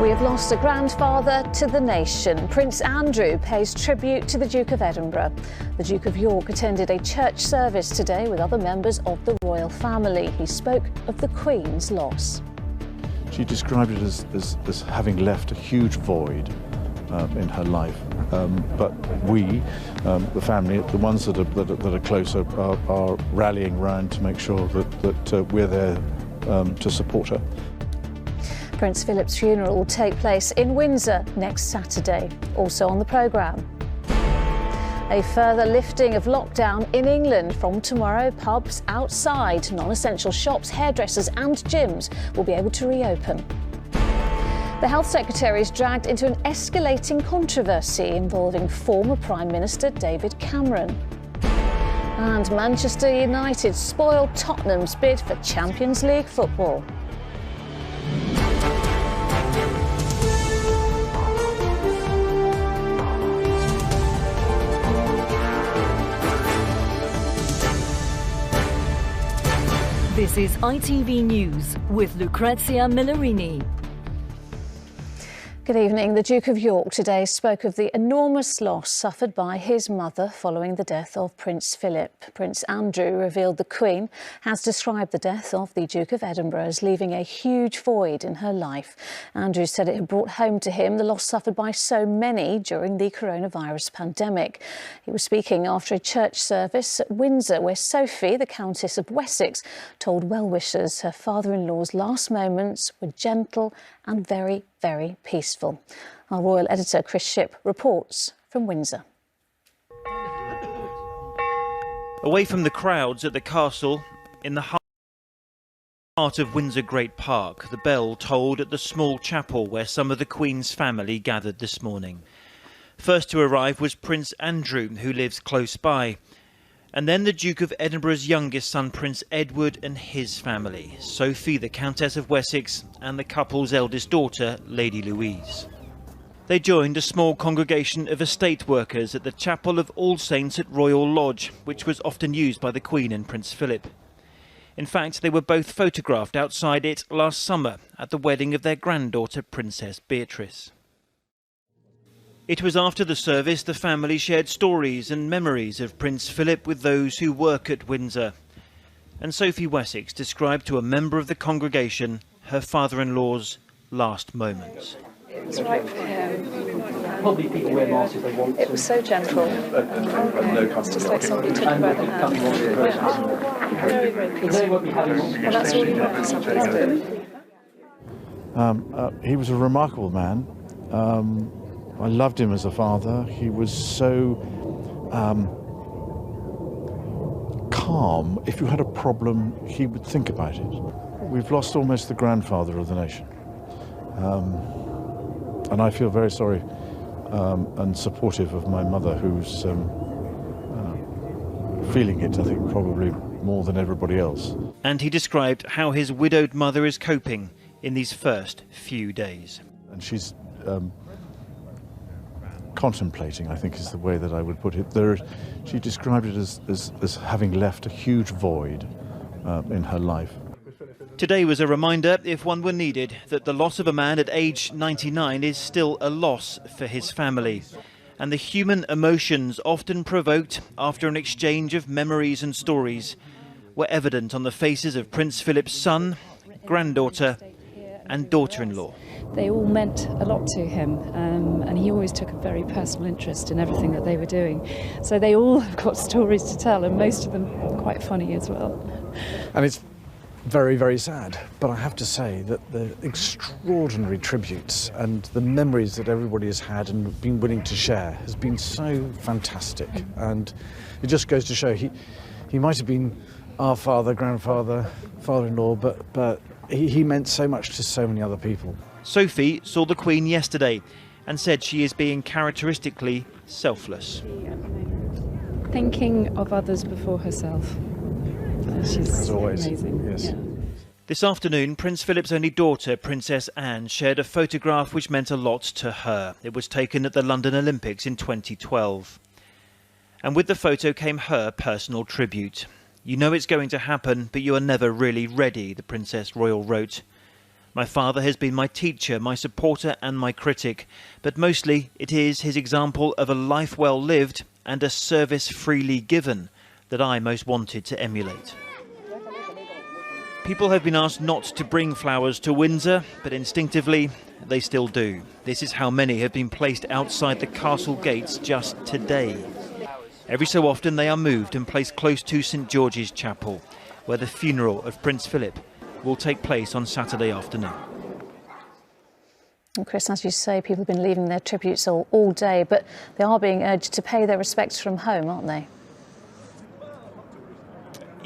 We have lost a grandfather to the nation. Prince Andrew pays tribute to the Duke of Edinburgh. The Duke of York attended a church service today with other members of the royal family. He spoke of the Queen's loss. She described it as having left a huge void in her life. But we, the family, the ones that are closer, are rallying round to make sure that we're there to support her. Prince Philip's funeral will take place in Windsor next Saturday. Also on the programme, a further lifting of lockdown in England. From tomorrow, pubs outside, non-essential shops, hairdressers and gyms will be able to reopen. The Health Secretary is dragged into an escalating controversy involving former Prime Minister David Cameron. And Manchester United spoiled Tottenham's bid for Champions League football. This is ITV News with Lucrezia Millarini. Good evening. The Duke of York today spoke of the enormous loss suffered by his mother following the death of Prince Philip. Prince Andrew revealed the Queen has described the death of the Duke of Edinburgh as leaving a huge void in her life. Andrew said it had brought home to him the loss suffered by so many during the coronavirus pandemic. He was speaking after a church service at Windsor, where Sophie, the Countess of Wessex, told well-wishers her father-in-law's last moments were gentle and very, very peaceful. Our royal editor Chris Shipp reports from Windsor. Away from the crowds at the castle, in the heart of Windsor Great Park, the bell tolled at the small chapel where some of the Queen's family gathered this morning. First to arrive was Prince Andrew, who lives close by. And then the Duke of Edinburgh's youngest son, Prince Edward, and his family, Sophie, the Countess of Wessex, and the couple's eldest daughter, Lady Louise. They joined a small congregation of estate workers at the Chapel of All Saints at Royal Lodge, which was often used by the Queen and Prince Philip. In fact, they were both photographed outside it last summer at the wedding of their granddaughter, Princess Beatrice. It was after the service the family shared stories and memories of Prince Philip with those who work at Windsor. And Sophie Wessex described to a member of the congregation her father-in-law's last moments. It was right for him. Probably people wear masks if they want to. It was so gentle. It's just like somebody took you by the hand. Yeah. Very, very peaceful. And that's all you want for somebody to do. He was a remarkable man. I loved him as a father. He was so calm. If you had a problem, he would think about it. We've lost almost the grandfather of the nation. And I feel very sorry and supportive of my mother, who's feeling it, I think, probably more than everybody else. And he described how his widowed mother is coping in these first few days. And she's contemplating, I think is the way that I would put it. She described it as having left a huge void in her life. Today was a reminder, if one were needed, that the loss of a man at age 99 is still a loss for his family. And the human emotions often provoked after an exchange of memories and stories were evident on the faces of Prince Philip's son, granddaughter and daughter-in-law. They all meant a lot to him, and he always took a very personal interest in everything that they were doing. So they all have got stories to tell, and most of them quite funny as well. And it's very, very sad, but I have to say that the extraordinary tributes and the memories that everybody has had and been willing to share has been so fantastic. And it just goes to show he might have been our father, grandfather, father-in-law, but he meant so much to so many other people. Sophie saw the Queen yesterday and said she is being characteristically selfless. Thinking of others before herself. She's As always, amazing. yes. Yeah. This afternoon, Prince Philip's only daughter, Princess Anne, shared a photograph which meant a lot to her. It was taken at the London Olympics in 2012. And with the photo came her personal tribute. "You know it's going to happen, but you are never really ready," the Princess Royal wrote. My father has been my teacher, my supporter and my critic, but mostly it is his example of a life well lived and a service freely given that I most wanted to emulate. People have been asked not to bring flowers to Windsor, but instinctively they still do. This is how many have been placed outside the castle gates just today. Every so often they are moved and placed close to St George's Chapel, where the funeral of Prince Philip will take place on Saturday afternoon. And Chris, as you say, people have been leaving their tributes all day, but they are being urged to pay their respects from home, aren't they?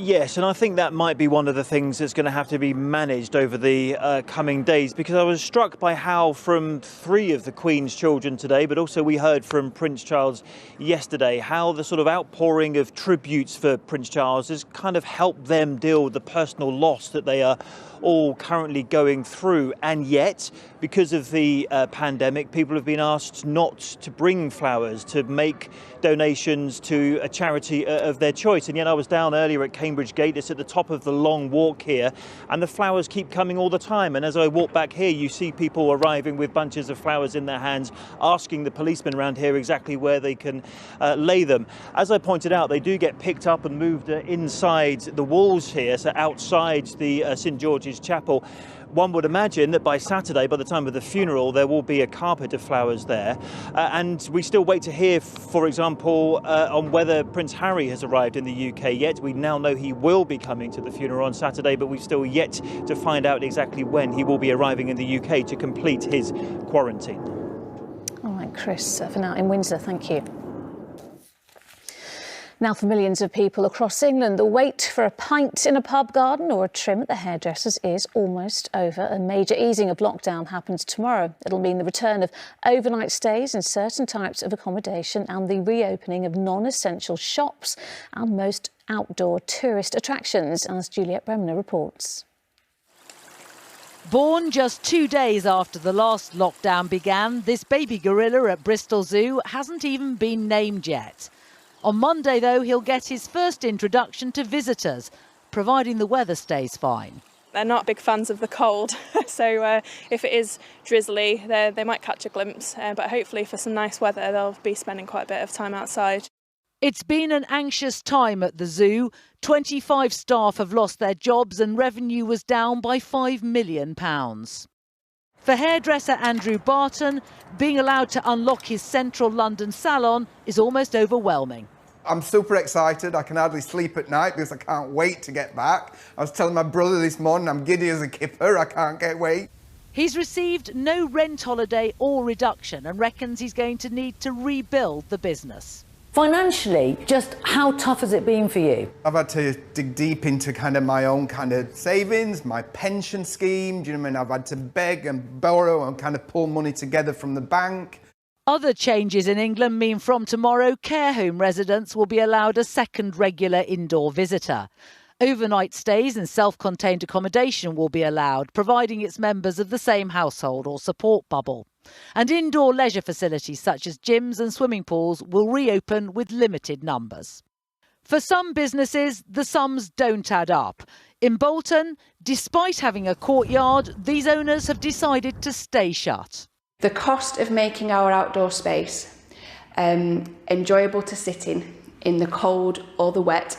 Yes, and I think that might be one of the things that's going to have to be managed over the coming days, because I was struck by how from 3 of the Queen's children today, but also we heard from Prince Charles yesterday, how the sort of outpouring of tributes for Prince Charles has kind of helped them deal with the personal loss that they are all currently going through. And yet, because of the pandemic, people have been asked not to bring flowers, to make donations to a charity of their choice. And yet I was down earlier at Cambridge Gate, it's at the top of the long walk here, and the flowers keep coming all the time. And as I walk back here, you see people arriving with bunches of flowers in their hands, asking the policemen around here exactly where they can lay them. As I pointed out, they do get picked up and moved inside the walls here, so outside the St George's Chapel. One would imagine that by Saturday, by the time of the funeral, there will be a carpet of flowers there. And we still wait to hear, for example, on whether Prince Harry has arrived in the UK yet. We now know he will be coming to the funeral on Saturday, but we've still yet to find out exactly when he will be arriving in the UK to complete his quarantine. All right, Chris, for now in Windsor, thank you. Now, for millions of people across England, the wait for a pint in a pub garden or a trim at the hairdresser's is almost over. A major easing of lockdown happens tomorrow. It'll mean the return of overnight stays in certain types of accommodation and the reopening of non-essential shops and most outdoor tourist attractions, as Juliette Bremner reports. Born just 2 days after the last lockdown began, this baby gorilla at Bristol Zoo hasn't even been named yet. On Monday, though, he'll get his first introduction to visitors, providing the weather stays fine. They're not big fans of the cold, so if it is drizzly, they might catch a glimpse, but hopefully for some nice weather, they'll be spending quite a bit of time outside. It's been an anxious time at the zoo. 25 staff have lost their jobs and revenue was down by £5 million. For hairdresser Andrew Barton, being allowed to unlock his central London salon is almost overwhelming. I'm super excited. I can hardly sleep at night because I can't wait to get back. I was telling my brother this morning I'm giddy as a kipper. I can't wait. He's received no rent holiday or reduction and reckons he's going to need to rebuild the business. Financially, just how tough has it been for you? I've had to dig deep into kind of my own kind of savings, my pension scheme. Do you know what I mean? I've had to beg and borrow and kind of pull money together from the bank. Other changes in England mean from tomorrow, care home residents will be allowed a second regular indoor visitor. Overnight stays in self-contained accommodation will be allowed, providing it's members of the same household or support bubble. And indoor leisure facilities such as gyms and swimming pools will reopen with limited numbers. For some businesses, the sums don't add up. In Bolton, despite having a courtyard, these owners have decided to stay shut. The cost of making our outdoor space enjoyable to sit in the cold or the wet,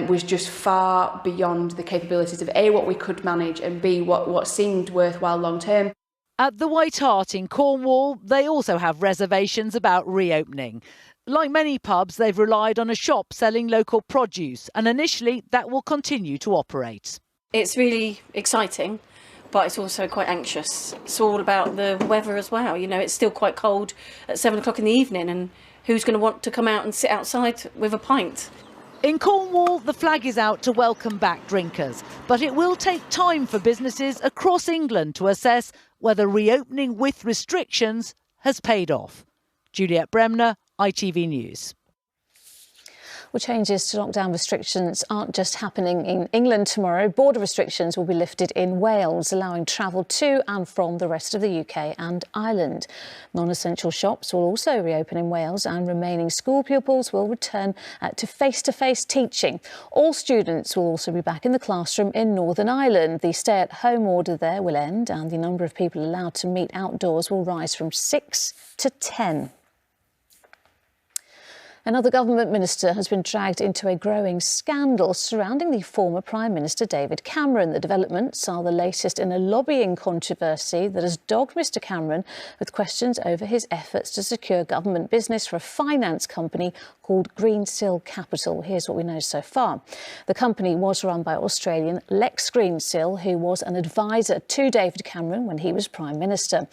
was just far beyond the capabilities of A, what we could manage, and B, what seemed worthwhile long term. At the White Hart in Cornwall, they also have reservations about reopening. Like many pubs, they've relied on a shop selling local produce, and initially that will continue to operate. It's really exciting, but it's also quite anxious. It's all about the weather as well. You know, it's still quite cold at 7 o'clock in the evening, and who's going to want to come out and sit outside with a pint? In Cornwall, the flag is out to welcome back drinkers, but it will take time for businesses across England to assess whether reopening with restrictions has paid off. Juliette Bremner, ITV News. Well, changes to lockdown restrictions aren't just happening in England tomorrow. Border restrictions will be lifted in Wales, allowing travel to and from the rest of the UK and Ireland. Non-essential shops will also reopen in Wales, and remaining school pupils will return to face-to-face teaching. All students will also be back in the classroom in Northern Ireland. The stay-at-home order there will end, and the number of people allowed to meet outdoors will rise from 6 to 10. Another government minister has been dragged into a growing scandal surrounding the former Prime Minister David Cameron. The developments are the latest in a lobbying controversy that has dogged Mr Cameron, with questions over his efforts to secure government business for a finance company called Greensill Capital. Here's what we know so far. The company was run by Australian Lex Greensill, who was an advisor to David Cameron when he was Prime Minister.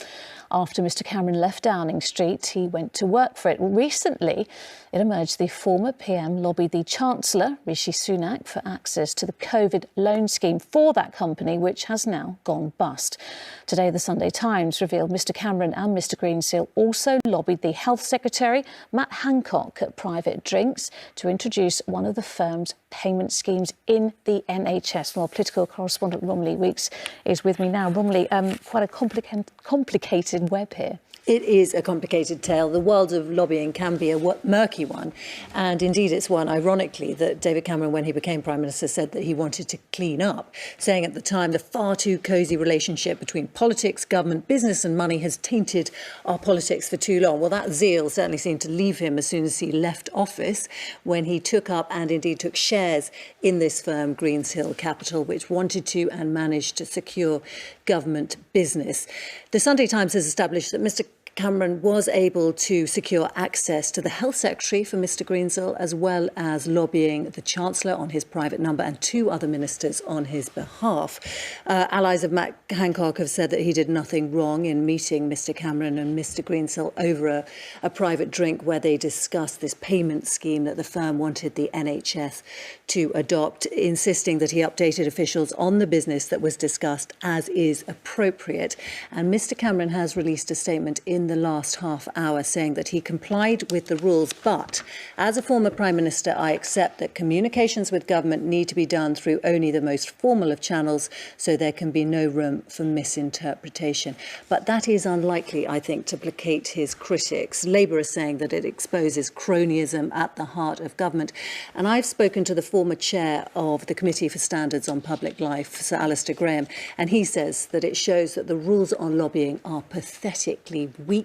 After Mr Cameron left Downing Street, he went to work for it. Recently, it emerged the former PM lobbied the Chancellor, Rishi Sunak, for access to the COVID loan scheme for that company, which has now gone bust. Today, the Sunday Times revealed Mr Cameron and Mr Greensill also lobbied the Health Secretary, Matt Hancock, at Private Drinks to introduce one of the firm's payment schemes in the NHS. Well, political correspondent Romilly Weeks is with me now. Romilly, quite a complicated web here. It is a complicated tale. The world of lobbying can be a murky one. And indeed, it's one, ironically, that David Cameron, when he became Prime Minister, said that he wanted to clean up, saying at the time the far too cosy relationship between politics, government, business and money has tainted our politics for too long. Well, that zeal certainly seemed to leave him as soon as he left office, when he took up and indeed took shares in this firm, Greensill Capital, which wanted to and managed to secure government business. The Sunday Times has established that Mr Cameron was able to secure access to the Health Secretary for Mr Greensill, as well as lobbying the Chancellor on his private number and two other ministers on his behalf. Allies of Matt Hancock have said that he did nothing wrong in meeting Mr Cameron and Mr Greensill over a private drink where they discussed this payment scheme that the firm wanted the NHS to adopt, insisting that he updated officials on the business that was discussed as is appropriate. And Mr Cameron has released a statement in the last half hour saying that he complied with the rules, but as a former Prime Minister, I accept that communications with government need to be done through only the most formal of channels, so there can be no room for misinterpretation. But that is unlikely, I think, to placate his critics. Labour is saying that it exposes cronyism at the heart of government. And I've spoken to the former chair of the Committee for Standards on Public Life, Sir Alistair Graham, and he says that it shows that the rules on lobbying are pathetically weak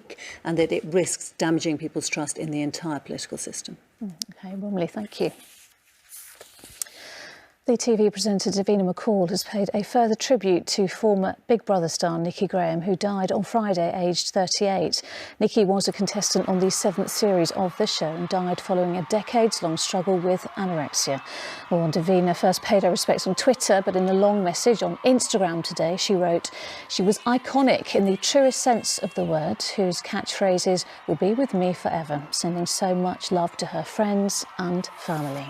and that it risks damaging people's trust in the entire political system. OK, Romilly, thank you. The TV presenter Davina McCall has paid a further tribute to former Big Brother star Nikki Graham, who died on Friday, aged 38. Nikki was a contestant on the 7th series of the show and died following a decades-long struggle with anorexia. Well, Davina first paid her respects on Twitter, but in a long message on Instagram today, she wrote, "She was iconic in the truest sense of the word, whose catchphrases will be with me forever," sending so much love to her friends and family.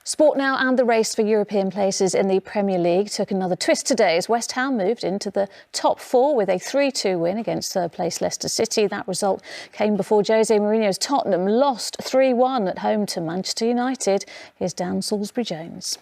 Sport now, and the race for European places in the Premier League took another twist today as West Ham moved into the top four with a 3-2 win against third-place Leicester City. That result came before Jose Mourinho's Tottenham lost 3-1 at home to Manchester United. Here's Dan Salisbury-Jones.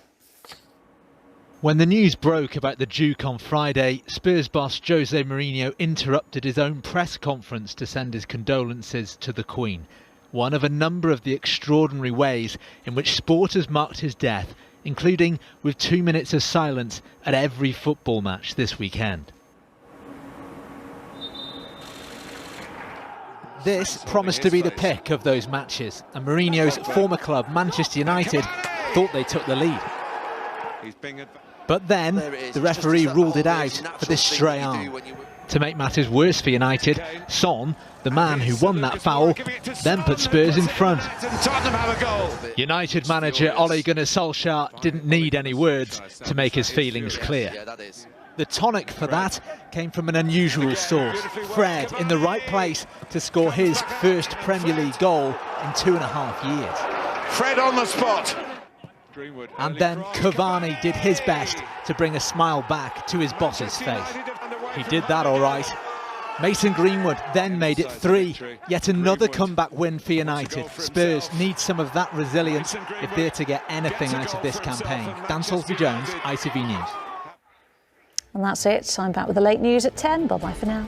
When the news broke about the Duke on Friday, Spurs boss Jose Mourinho interrupted his own press conference to send his condolences to the Queen. One of a number of the extraordinary ways in which sport has marked his death, including with 2 minutes of silence at every football match this weekend. This promised to be the pick of those matches, and Mourinho's former club, Manchester United, thought they took the lead. But then the referee ruled it out for this stray arm. To make matters worse for United, Son, the man who won that foul, then put Spurs in front. United manager Ole Gunnar Solskjaer didn't need any words to make his feelings clear. The tonic for that came from an unusual source. Fred in the right place to score his first Premier League goal in 2.5 years. Fred on the spot. And then Cavani did his best to bring a smile back to his boss's face. He did that all right. Mason Greenwood then made it 3. Yet another comeback win for United. Spurs need some of that resilience if they're to get anything out of this campaign. Dan Salisbury-Jones, ITV News. And that's it. I'm back with the late news at 10. Bye-bye for now.